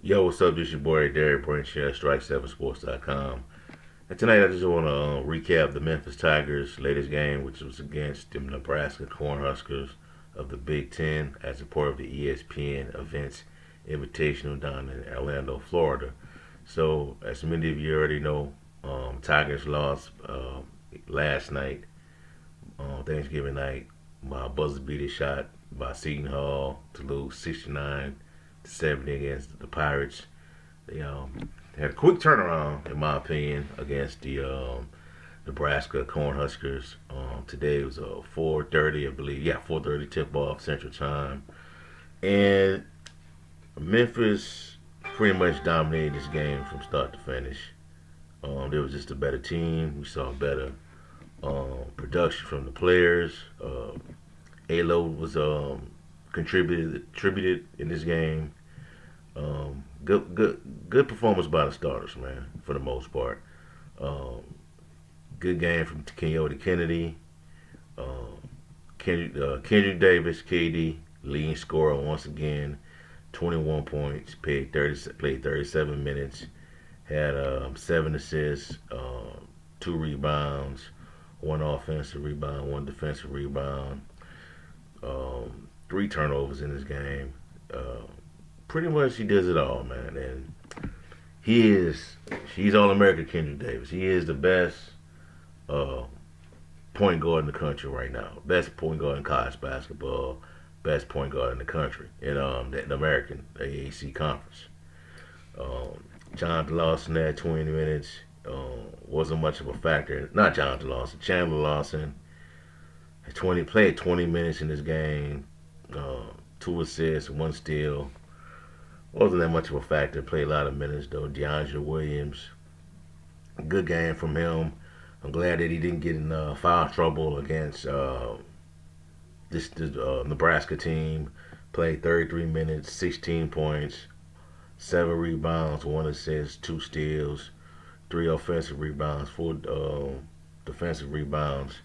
Yo, what's up? This your boy Derek Branchett, Strike7Sports.com. And tonight I just want to recap the Memphis Tigers' latest game, which was against the Nebraska Cornhuskers of the Big Ten as a part of the ESPN Events Invitational down in Orlando, Florida. So, as many of you already know, Tigers lost last night, Thanksgiving night, by a buzzer beater shot by Seton Hall to lose 69-70 against the Pirates. They had a quick turnaround, in my opinion, against the Nebraska Cornhuskers. Today was a 4:30, I believe. Yeah, 4:30 tip-off Central Time, and Memphis pretty much dominated this game from start to finish. They was just a better team. We saw better production from the players. Alo was contributed in this game. Good performance by the starters, man, for the most part. Um, Good game from Kenyote Kennedy. Kendrick Davis, KD, leading scorer once again, 21 points, played 37 minutes, had 7 assists, 2 rebounds, 1 offensive rebound, 1 defensive rebound, 3 turnovers in this game. Uh, Pretty much he does it all, man. And he's All American Kendrick Davis. He is the best uh, point guard in the country right now. Best point guard in college basketball. Best point guard in the country in the American AAC conference. Jonathan Lawson had 20 minutes. Wasn't much of a factor. Not Jonathan Lawson. Chandler Lawson had 20 minutes in this game. 2 assists, 1 steal. Wasn't that much of a factor. Played a lot of minutes though. DeAndre Williams, good game from him. I'm glad that he didn't get in foul trouble against this Nebraska team. Played 33 minutes, 16 points, 7 rebounds, 1 assist, 2 steals, 3 offensive rebounds, 4 defensive rebounds.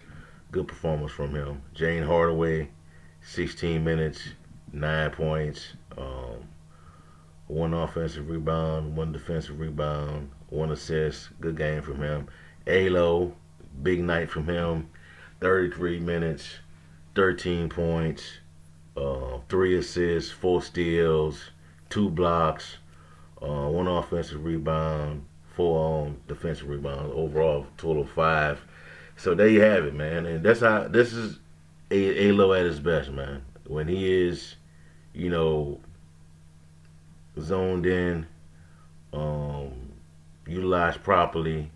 Good performance from him. Jane Hardaway, 16 minutes, 9 points. 1 offensive rebound, 1 defensive rebound, 1 assist. Good game from him. Alo, big night from him. 33 minutes, 13 points, 3 assists, 4 steals, 2 blocks, 1 offensive rebound, 4 defensive rebounds. Overall, total of 5. So there you have it, man. And that's how this is Alo at his best, man. When he is, you know, zoned in, um, utilized properly,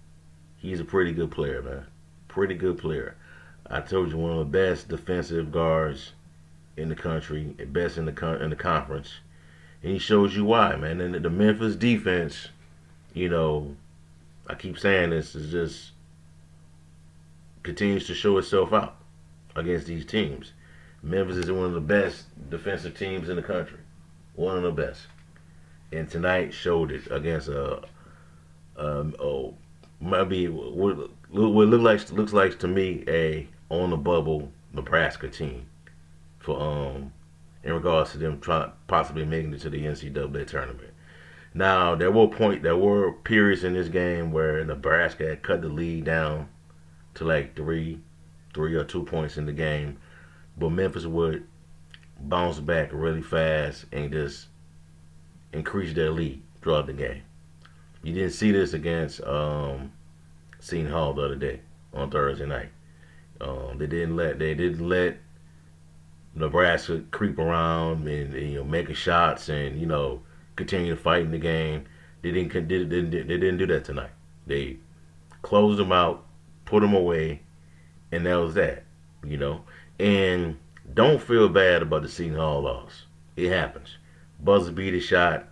he's a pretty good player, man. Pretty good player. I told you, one of the best defensive guards in the country, best in the conference, and he shows you why, man. And the Memphis defense, you know, I keep saying this, is just continues to show itself out against these teams. Memphis is one of the best defensive teams in the country, one of the best, and tonight showed it against maybe what looks like to me a on the bubble Nebraska team for in regards to them possibly making it to the NCAA tournament. Now there were periods in this game where Nebraska had cut the lead down to like three or 2 points in the game, but Memphis would bounce back really fast and just increase their lead throughout the game. You didn't see this against Seton Hall the other day on Thursday night. They didn't let Nebraska creep around and making shots and continue to fight in the game. They didn't do that tonight. They closed them out, put them away, and that was that. You know, and don't feel bad about the Seton Hall loss. It happens. Buzzer beater shot.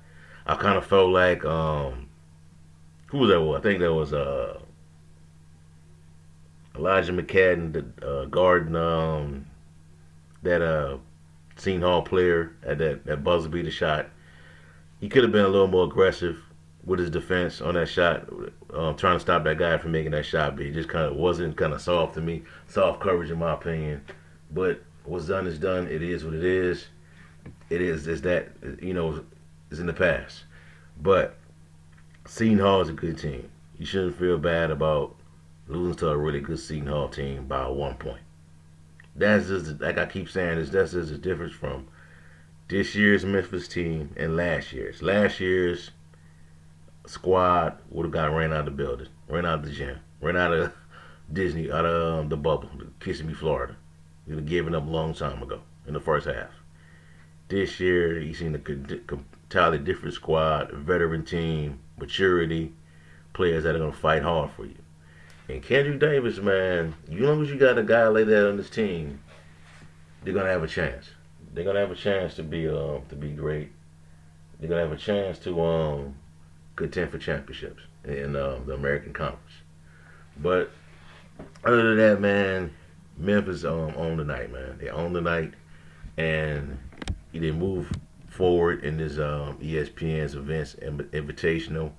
I kind of felt like who was that? I think that was Elijah McCadden, the guarding that Seton Hall player at that buzzer beater shot. He could have been a little more aggressive with his defense on that shot, trying to stop that guy from making that shot. But he just kind of wasn't kind of soft to me, soft coverage in my opinion. But what's done is done. It is what it is. It is that it's in the past. But Seton Hall is a good team. You shouldn't feel bad about losing to a really good Seton Hall team by 1 point. That's just like I keep saying is that's just the difference from this year's Memphis team and last year's. Last year's squad would have got ran out of the building, ran out of the gym, ran out of Disney, out of the bubble, Kissimmee, Florida. You'd have given up a long time ago in the first half. This year, you seen a entirely different squad, veteran team, maturity, players that are going to fight hard for you. And Kendrick Davis, man, as long as you got a guy like that on this team, they're gonna have a chance. They're gonna have a chance to be great. They're gonna have a chance to contend for championships in the American Conference. But other than that, man, Memphis owned the night, man. They owned the night, and they move forward in this ESPN's events invitational.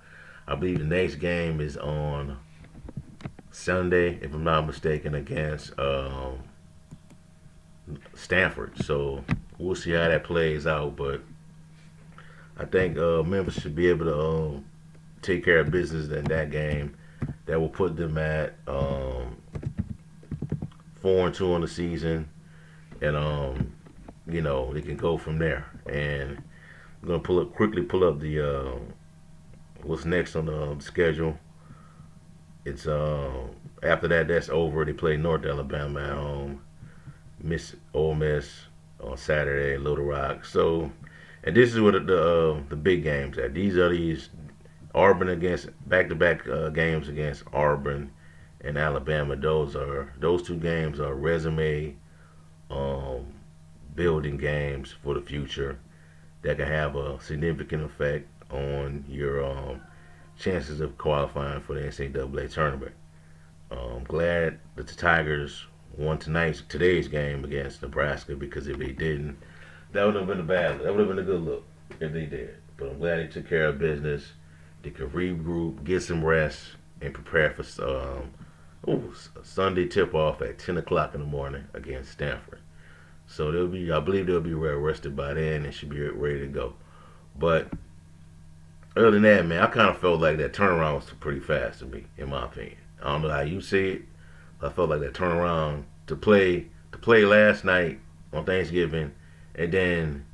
I believe the next game is on Sunday, if I'm not mistaken, against Stanford. So we'll see how that plays out. But I think Memphis should be able to take care of business in that game. That will put them at 4-2 on the season, and they can go from there. And I'm gonna pull up the what's next on the schedule. It's after that, that's over. They play North Alabama at home, Ole Miss on Saturday, Little Rock. So, and this is what the big games at. These Auburn against back-to-back games against Auburn and Alabama. Those two games are resume um, building games for the future that can have a significant effect on your chances of qualifying for the NCAA tournament. I'm glad that the Tigers won today's game against Nebraska, because if they didn't, that would have been that would have been a good look if they did. But I'm glad they took care of business. They could regroup, get some rest, and prepare for Sunday tip-off at 10 o'clock in the morning against Stanford. So I believe they'll be well rested by then and should be ready to go. But other than that, man, I kind of felt like that turnaround was pretty fast to me, in my opinion. I don't know how you see it. I felt like that turnaround to play last night on Thanksgiving, and then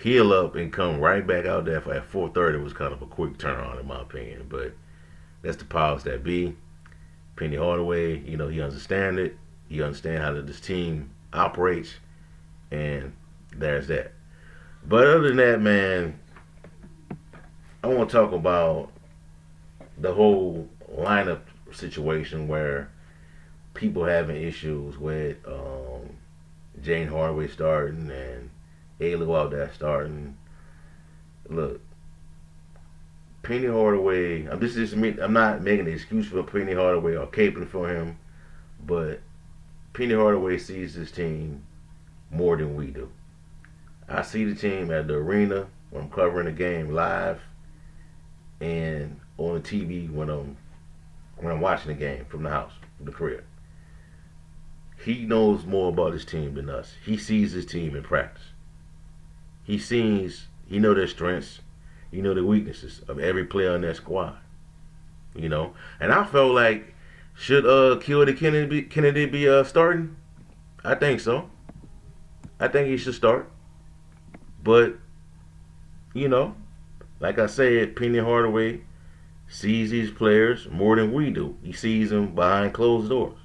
heal up and come right back out there at 4:30 was kind of a quick turnaround, in my opinion. But that's the powers that be. Penny Hardaway, he understands it. He understands how this team operates, and there's that. But other than that, man, I want to talk about the whole lineup situation where people having issues with Jane Hardaway starting and Ayla out there starting. Look, Penny Hardaway. This is me. I'm not making an excuse for Penny Hardaway or caping for him, but Penny Hardaway sees this team more than we do. I see the team at the arena when I'm covering the game live, and on the TV when I'm watching the game from the house, from the crib. He knows more about his team than us. He sees his team in practice. He know their strengths, the weaknesses of every player in that squad. And I felt like, should Keota Kennedy be starting? I think so. I think he should start. But like I said, Penny Hardaway sees these players more than we do. He sees them behind closed doors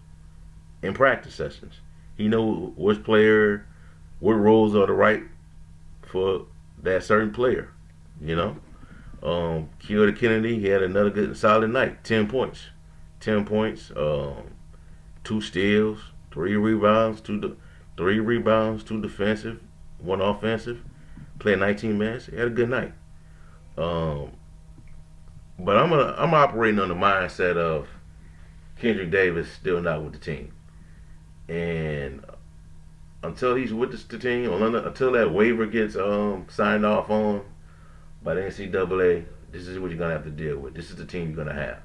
in practice sessions. He knows what roles are the right for that certain player. Keota Kennedy, he had another good solid night. 10 points. 2 steals, 3 rebounds, 2 defensive, 1 offensive. Played 19 minutes. He had a good night. But I'm operating on the mindset of Kendrick Davis still not with the team, and until he's with the team, until that waiver gets signed off on by the NCAA, this is what you're gonna have to deal with. This is the team you're gonna have.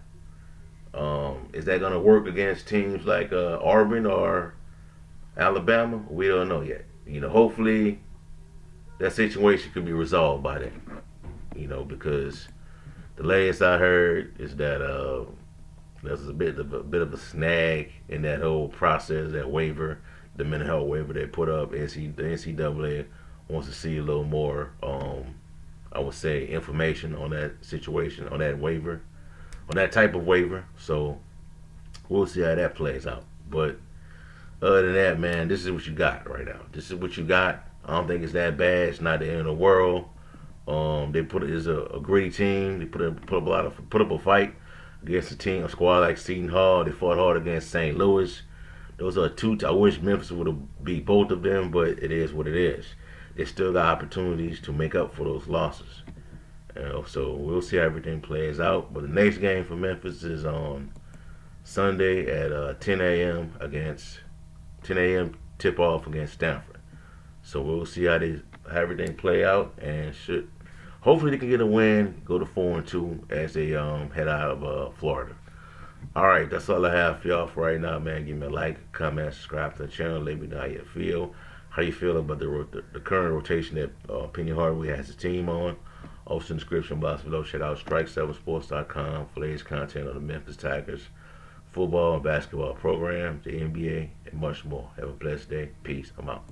Is that gonna work against teams like Auburn or Alabama? We don't know yet. Hopefully that situation could be resolved by then. Because The latest I heard is that there's a bit of a snag in that whole process, that waiver, the mental health waiver they put up. The NCAA wants to see a little more, I would say, information on that situation, on that waiver, on that type of waiver. So we'll see how that plays out. But other than that, man, this is what you got right now. This is what you got. I don't think it's that bad. It's not the end of the world. They put it as a gritty team. They put up a fight against a squad like Seton Hall. They fought hard against St. Louis. Those are two. I wish Memphis would have beat both of them, but it is what it is. They still got opportunities to make up for those losses. So we'll see how everything plays out. But the next game for Memphis is on Sunday at 10 a.m. against 10 a.m. tip off against Stanford. So we'll see how everything play out, and should hopefully they can get a win, go to 4-2 as they head out of Florida. All right, that's all I have for y'all for right now, man. Give me a like, comment, subscribe to the channel. Let me know how you feel about the current rotation that Penny Hardaway has his team on. Also in the description box below, check out strike7sports.com for latest content on the Memphis Tigers football and basketball program, the NBA, and much more. Have a blessed day. Peace. I'm out.